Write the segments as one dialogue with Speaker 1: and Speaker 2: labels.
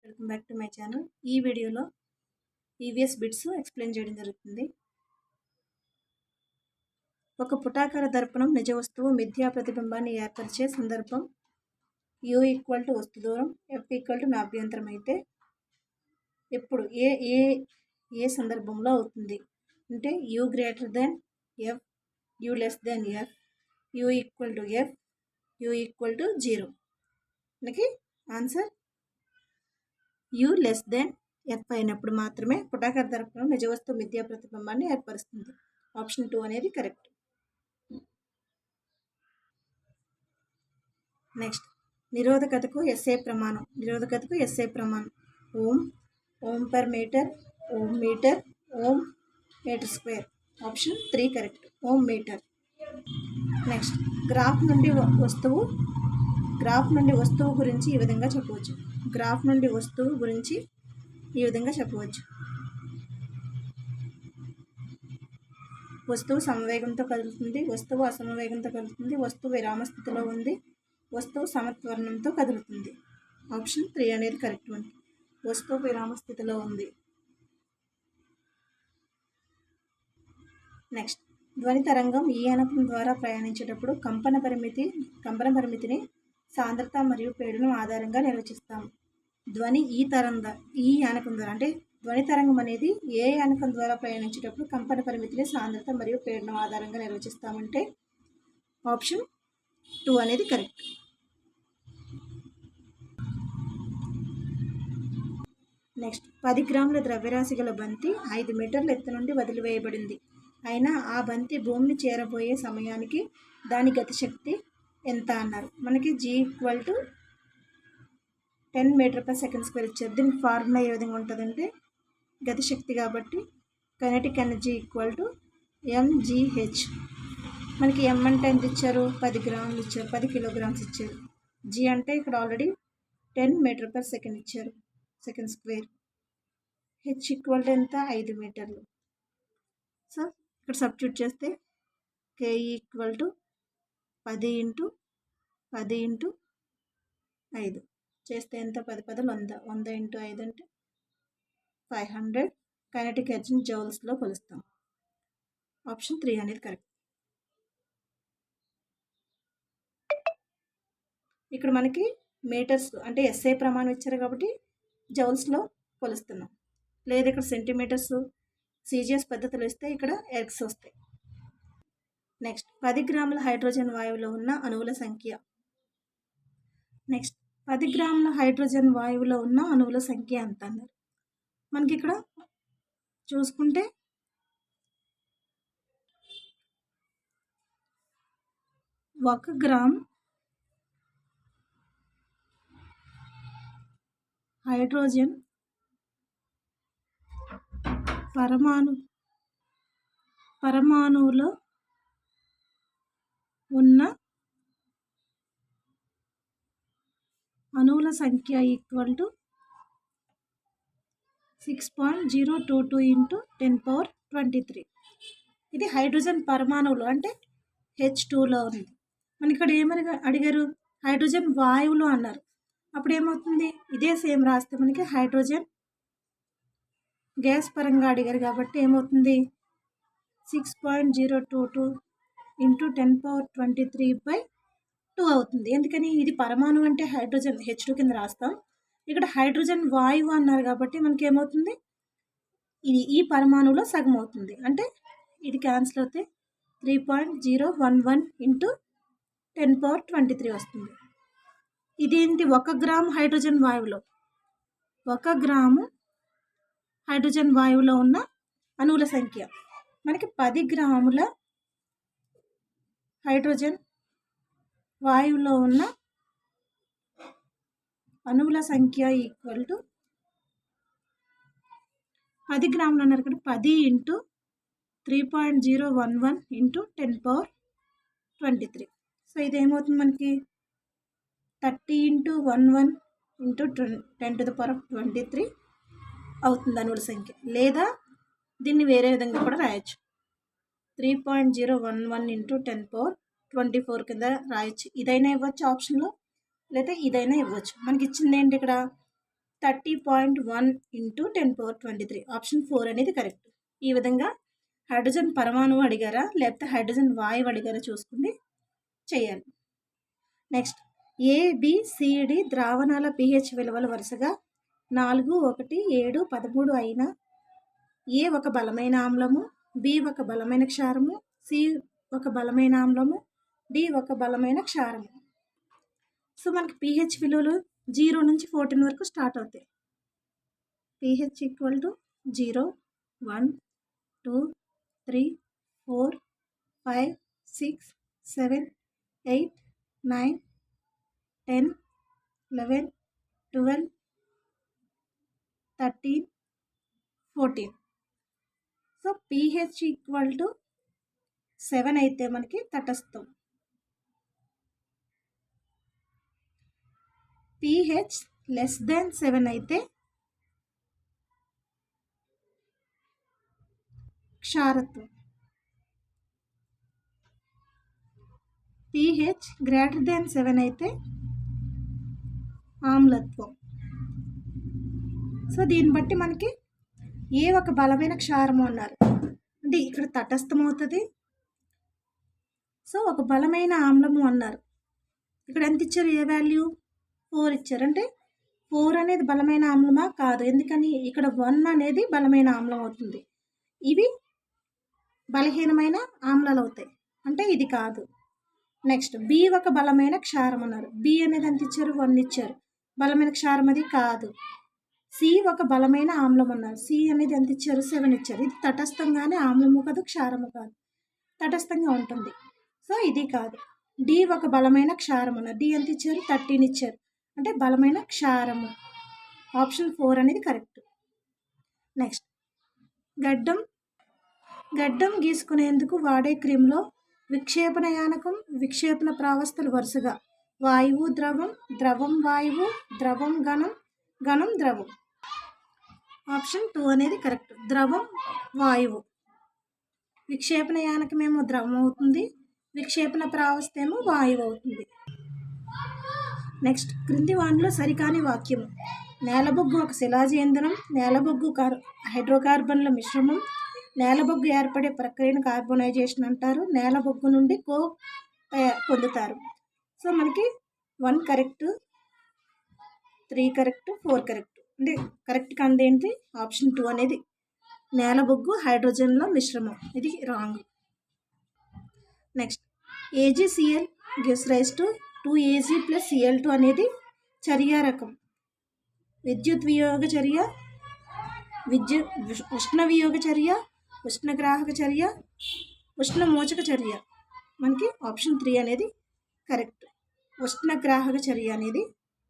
Speaker 1: Welcome back to my channel. ఈ వీడియోలో EVS bits explain చేయడం జరుగుతుంది. ఒక పుటాకార దర్పణం నిజ వస్తువు మిథ్యా ప్రతిబింబాన్ని ఏర్పరిచే సందర్భం U = వస్తు దూరం, F = నాభ్యంతరం అయితే ఎప్పుడు ఏ ఏ ఏ సందర్భంలో అవుతుంది అంటే U greater than F, U less than F, U = F, U = 0. మనకి answer U less than F అయినప్పుడు మాత్రమే పుటాకార దర్పణం నిజ వస్తువు మిథ్యా ప్రతిబింబాన్ని ఏర్పరుస్తుంది. ఆప్షన్ 2 అనేది కరెక్ట్. నెక్స్ట్, నిరోధకతకు ఎస్ఐ ప్రమాణం. Ohm per metre, ohm metre, ohm metre square. Option 3 correct, ohm metre. Next, graph నుండి వస్తువు గురించి ఈ విధంగా చెప్పవచ్చు. వస్తువు సమవేగంతో కదులుతుంది, వస్తువు అసమవేగంతో కదులుతుంది, వస్తువు విరామ స్థితిలో ఉంది, వస్తువు సమత్వరణంతో కదులుతుంది. ఆప్షన్ 3 అనేది కరెక్ట్ వన్. వస్తువు విరామ స్థితిలో ఉంది. నెక్స్ట్, ధ్వని తరంగం ఈ ఆనకం ద్వారా ప్రయాణించేటప్పుడు కంపన పరిమితిని సాంద్రత మరియు పీడనం ఆధారంగా నిర్వచిస్తాము. ధ్వని ఈ ఆనకం ద్వారా అంటే ధ్వని తరంగం అనేది ఏ ఆనకం ద్వారా ప్రయాణించేటప్పుడు కంపన పరిమితిని సాంద్రత మరియు పీడనం ఆధారంగా నిర్వచిస్తామంటే ఆప్షన్ 2 అనేది కరెక్ట్. నెక్స్ట్, 10 గ్రాముల ద్రవ్యరాశి గల బంతి 5 మీటర్ల ఎత్తు నుండి వదిలివేయబడింది. అయినా ఆ బంతి భూమిని చేరబోయే సమయానికి దాని గతిశక్తి ఎంత అన్నారు. మనకి G = 10 m/s² ఇచ్చారు. దీనికి ఫార్ములా ఏ విధంగా ఉంటుందంటే గతిశక్తి కాబట్టి కైనెటిక్ ఎనర్జీ = mgh. మనకి m అంటే ఎంత ఇచ్చారు, 10 గ్రాములు ఇచ్చారు, 10 కిలోగ్రామ్స్ ఇచ్చారు. G అంటే ఇక్కడ ఆల్రెడీ 10 m/s ఇచ్చారు, సెకండ్ స్క్వేర్. H = ఎంత, 5 మీటర్లు. సో ఇక్కడ సబ్స్టిట్యూట్ చేస్తే K = 10 × 10 × 5 చేస్తే ఎంత, 10 × 100, 100 × 5 అంటే 500. కైనెటిక్ ఎనర్జీని జౌల్స్లో కొలుస్తాం. ఆప్షన్ 3 అనేది కరెక్ట్. ఇక్కడ మనకి మీటర్స్ అంటే ఎస్ఐ ప్రమాణం ఇచ్చారు కాబట్టి జౌల్స్లో కొలుస్తున్నాం. లేదా ఇక్కడ సెంటీమీటర్స్ సిజిఎస్ పద్ధతిలో ఇస్తే ఇక్కడ ఎర్గ్స్ వస్తాయి. నెక్స్ట్, 10 గ్రాముల హైడ్రోజన్ వాయువులో ఉన్న అణువుల సంఖ్య. నెక్స్ట్, 10 గ్రాముల హైడ్రోజన్ వాయువులో ఉన్న అణువుల సంఖ్య ఎంత అన్నారు. మనకి ఇక్కడ చూసుకుంటే 1 గ్రామ్ హైడ్రోజన్ పరమాణువులో ఉన్న అణువుల సంఖ్య = 6.022 × 10⁻23. ఇది హైడ్రోజన్ పరమాణువులు అంటే H2లో ఉంది. మనకి ఇక్కడ ఏమని అడిగారు, హైడ్రోజన్ వాయువులు అన్నారు. అప్పుడు ఏమవుతుంది, ఇదే సేమ్ రాస్తే మనకి హైడ్రోజన్ గ్యాస్ పరంగా అడిగారు కాబట్టి ఏమవుతుంది, 6.022 × 10⁻23/2 అవుతుంది. ఎందుకని, ఇది పరమాణు అంటే హైడ్రోజన్ H2 కింద రాస్తాం. ఇక్కడ హైడ్రోజన్ వాయువు అన్నారు కాబట్టి మనకి ఏమవుతుంది, ఇది ఈ పరమాణువులో సగం అవుతుంది. అంటే ఇది క్యాన్సిల్ అవుతే 3.011 × 10⁻23 వస్తుంది. ఇదేంటి, 1 గ్రాము హైడ్రోజన్ వాయువులో 1 గ్రాము హైడ్రోజన్ వాయువులో ఉన్న అణువుల సంఖ్య. మనకి 10 గ్రాముల హైడ్రోజన్ వాయువులో ఉన్న అణువుల సంఖ్య = 10 గ్రాములు అన్నారు కదా, 10 × 3.011 × 10⁻23. సో ఇదేమవుతుంది మనకి 30 × 11 × 10⁻23 అవుతుంది అణువుల సంఖ్య. లేదా దీన్ని వేరే విధంగా కూడా రాయొచ్చు, 3.011 × 10⁻24 కింద రాయొచ్చు. ఇదైనా ఇవ్వచ్చు ఆప్షన్లో, లేదా ఇదైనా ఇవ్వచ్చు. మనకి ఇచ్చింది ఏంటి, ఇక్కడ 30.1 ఇంటూ 10^23. ఆప్షన్ 4 అనేది కరెక్ట్. ఈ విధంగా హైడ్రోజన్ పరమాణువు అడిగారా లేకపోతే హైడ్రోజన్ వాయువు అడిగారా చూసుకుని చేయాలి. నెక్స్ట్ ఏబిసిడి ద్రావణాల pH విలువలు వరుసగా 4, 1, 7, 13 అయిన ఏ ఒక బలమైన ఆమ్లము, బి ఒక బలమైన క్షారము, సి ఒక బలమైన ఆమ్లము, డి ఒక బలమైన క్షారము. సో మనకి pH విలువలు 0 నుంచి 14 వరకు స్టార్ట్ అవుతాయి. pH = 0, 1, 2, 3, 4, 5, 6, 7, 8, 9, 10, 11, 12, 13, 14. సో pH = 7 అయితే మనకి తటస్థం. pH <7 అయితే క్షారత్వం. pH <7 అయితే ఆమ్లత్వం. సో దీన్ని బట్టి మనకి ఏ ఒక బలమైన క్షారము అన్నారు అంటే ఇక్కడ తటస్థం అవుతుంది. సో ఒక బలమైన ఆమ్లము అన్నారు. ఇక్కడ ఎంత ఇచ్చారు? ఏ వాల్యూ? 4 ఇచ్చారు. అంటే 4 అనేది బలమైన ఆమ్లమా? కాదు. ఎందుకని ఇక్కడ 1 అనేది బలమైన ఆమ్లం అవుతుంది. ఇవి బలహీనమైన ఆమ్లాలు అవుతాయి. అంటే ఇది కాదు. నెక్స్ట్ బి ఒక బలమైన క్షారం అన్నారు. బి అనేది ఎంత ఇచ్చారు? 1 ఇచ్చారు. బలమైన క్షారం అది కాదు. సి ఒక బలమైన ఆమ్లం అన్నారు. సి అనేది ఎంత ఇచ్చారు? 7 ఇచ్చారు. ఇది తటస్థంగానే ఆమ్లము కాదు, క్షారము కాదు, తటస్థంగా ఉంటుంది. సో ఇది కాదు. డి ఒక బలమైన క్షారం అన్నారు. డి ఎంత ఇచ్చారు? 13 ఇచ్చారు. అంటే బలమైన క్షారము. ఆప్షన్ 4 అనేది కరెక్ట్. నెక్స్ట్ గడ్డం గీసుకునేందుకు వాడే క్రీమ్లో విక్షేపణ యానకం, విక్షేపణ ప్రావస్థలు వరుసగా వాయువు ద్రవం, ద్రవం వాయువు, ద్రవం ఘనం, ఘనం ద్రవం. ఆప్షన్ 2 అనేది కరెక్ట్. ద్రవం వాయువు. విక్షేపణ యానకమేమో ద్రవం అవుతుంది, విక్షేపణ ప్రావస్థ ఏమో వాయువు అవుతుంది. నెక్స్ట్ క్రింది వానిలో సరికాని వాక్యము. నేలబొగ్గు ఒక శిలాజ ఇంధనం, నేలబొగ్గు హైడ్రోకార్బన్ల మిశ్రమం, నేలబొగ్గు ఏర్పడే ప్రక్రియను కార్బోనైజేషన్ అంటారు, నేలబొగ్గు నుండి కోక్ పొందుతారు. సో మనకి 1 కరెక్ట్, 3 కరెక్ట్, 4 కరెక్ట్. అంటే కరెక్ట్ కానిది ఏంటి? ఆప్షన్ 2 అనేది నేలబొగ్గు హైడ్రోజన్ల మిశ్రమం. ఇది wrong. Next AgCl gives rise to 2Ag + Cl2 అనేది చర్య రకం. విద్యుత్ వియోగ చర్య, ఉష్ణ వియోగ చర్య, ఉష్ణగ్రాహక చర్య, ఉష్ణమోచక చర్య. మనకి ఆప్షన్ 3 అనేది కరెక్ట్. ఉష్ణగ్రాహక చర్య అనేది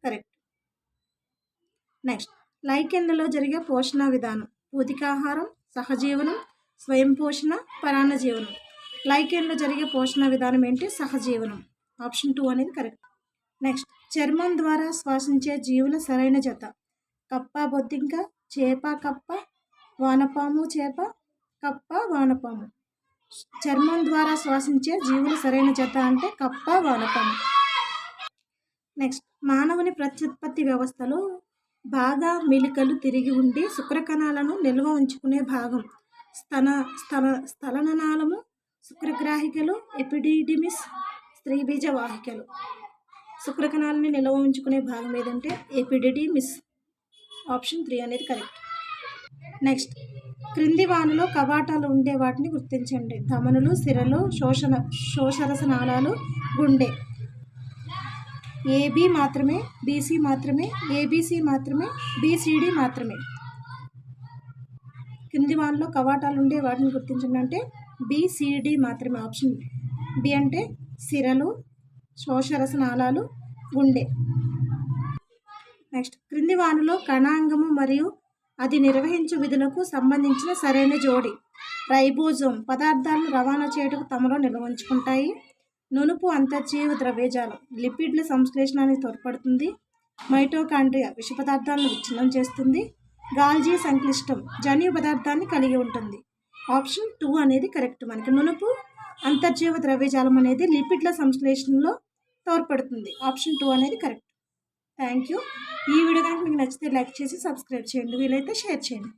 Speaker 1: కరెక్ట్. నెక్స్ట్ లైకెన్లలో జరిగే పోషణ విధానం. పూతికాహారం, సహజీవనం, స్వయం పోషణ, పరాన్నజీవనం. లైకెన్లో జరిగే పోషణ విధానం ఏంటి? సహజీవనం. ఆప్షన్ 2 అనేది కరెక్ట్. నెక్స్ట్ చర్మం ద్వారా శ్వాసించే జీవుల సరైన జత. కప్ప బొద్దింక, చేప కప్ప, వానపాము చేప, కప్ప వానపాము. చర్మం ద్వారా శ్వాసించే జీవుల సరైన జత అంటే కప్ప వానపాము. నెక్స్ట్ మానవుని ప్రత్యుత్పత్తి వ్యవస్థలో బాగా మెలికలు తిరిగి ఉండి శుక్రకణాలను నిల్వ ఉంచుకునే భాగం స్థలననాళము, శుక్రగ్రాహికలు, ఎపిడిడిమిస్, స్త్రీబీజ వాహికలు. శుక్రకణాలని నిల్వ ఉంచుకునే భాగం ఏదంటే ఎపిడిడిమిస్. ఆప్షన్ 3 అనేది కరెక్ట్. నెక్స్ట్ క్రింది వానిలో కవాటాలు ఉండే వాటిని గుర్తించండి. ధమనులు, సిరలు, శోషరసనాళాలు, గుండె. AB మాత్రమే, BC మాత్రమే, ABC మాత్రమే, BCD మాత్రమే. కింది వానిలో కవాటాలు ఉండే వాటిని గుర్తించండి అంటే BCD మాత్రమే. ఆప్షన్ B అంటే సిరలు, శోషరసనాళాలు, గుండె. నెక్స్ట్ క్రింది వానిలో కణాంగము మరియు అది నిర్వహించు విధులకు సంబంధించిన సరైన జోడి. రైబోజోమ్ పదార్థాలను రవాణా చేయుటకు తమలో నిల్వ ఉంచుకుంటాయి. నునుపు అంతర్జీవ ద్రవ్యజాలం లిపిడ్ల సంశ్లేషణానికి తోడ్పడుతుంది. మైటోకాండ్రియా విష పదార్థాలను విచ్ఛిన్నం చేస్తుంది. గాల్జీ సంక్లిష్టం జన్యు పదార్థాన్ని కలిగి ఉంటుంది. ఆప్షన్ 2 అనేది కరెక్ట్. మనకి నునుపు అంతర్జీవ ద్రవ్యజాలం అనేది లిపిడ్ల సంశ్లేషణలో తోడ్పడుతుంది. ఆప్షన్ 2 అనేది కరెక్ట్. Thank you. ఈ వీడియో కనుక మీకు నచ్చితే లైక్ చేసి సబ్స్క్రైబ్ చేయండి, వీలైతే షేర్ చేయండి.